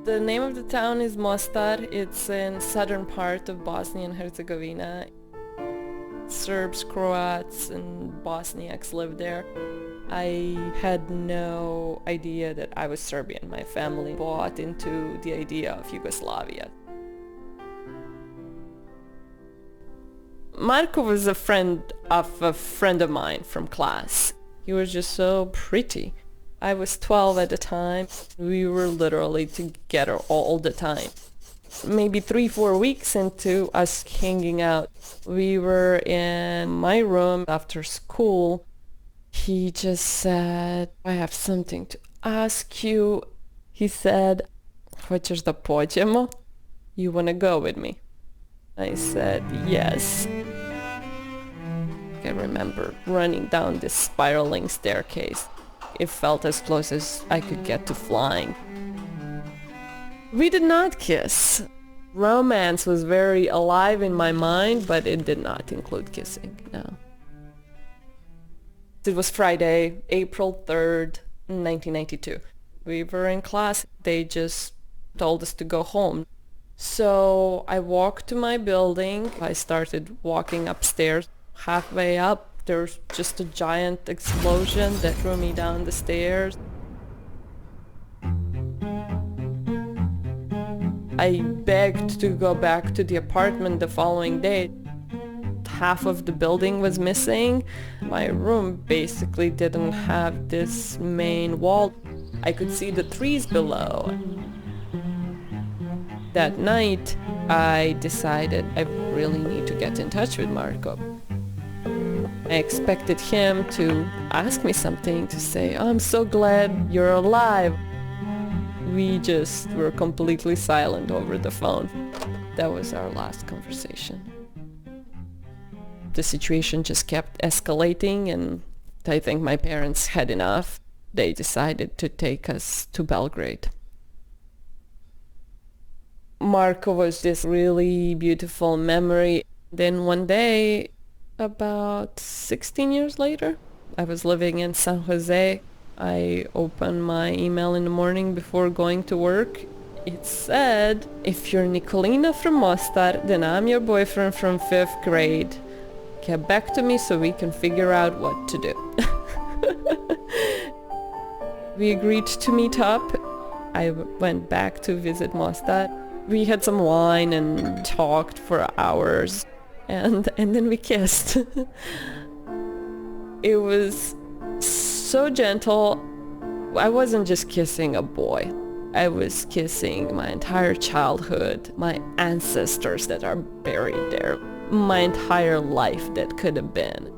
The name of the town is Mostar. It's in southern part of Bosnia and Herzegovina. Serbs, Croats, and Bosniaks live there. I had no idea that I was Serbian. My family bought into the idea of Yugoslavia. Marko was a friend of mine from class. He was just so pretty. I was 12 at the time. We were literally together all the time. Maybe 3-4 weeks into us hanging out, we were in my room after school. He just said, I have something to ask you. He said, hoćeš da pođemo? You want to go with me? I said, yes. I remember running down this spiraling staircase. It felt as close as I could get to flying. We did not kiss. Romance was very alive in my mind, but it did not include kissing, no. It was Friday, April 3rd, 1992. We were in class. They just told us to go home. So I walked to my building. I started walking upstairs. Halfway up, there's just a giant explosion that threw me down the stairs. I begged to go back to the apartment the following day. Half of the building was missing. My room basically didn't have this main wall. I could see the trees below. That night, I decided I really need to get in touch with Marko. I expected him to ask me something, to say, I'm so glad you're alive. We just were completely silent over the phone. That was our last conversation. The situation just kept escalating, and I think my parents had enough. They decided to take us to Belgrade. Marko was this really beautiful memory. Then one day, about 16 years later, I was living in San Jose. I opened my email in the morning before going to work. It said, if you're Nikolina from Mostar, then I'm your boyfriend from 5th grade. Get back to me so we can figure out what to do. We agreed to meet up. I went back to visit Mostar. We had some wine and talked for hours. And then we kissed. It was so gentle. I wasn't just kissing a boy. I was kissing my entire childhood, my ancestors that are buried there, my entire life that could have been.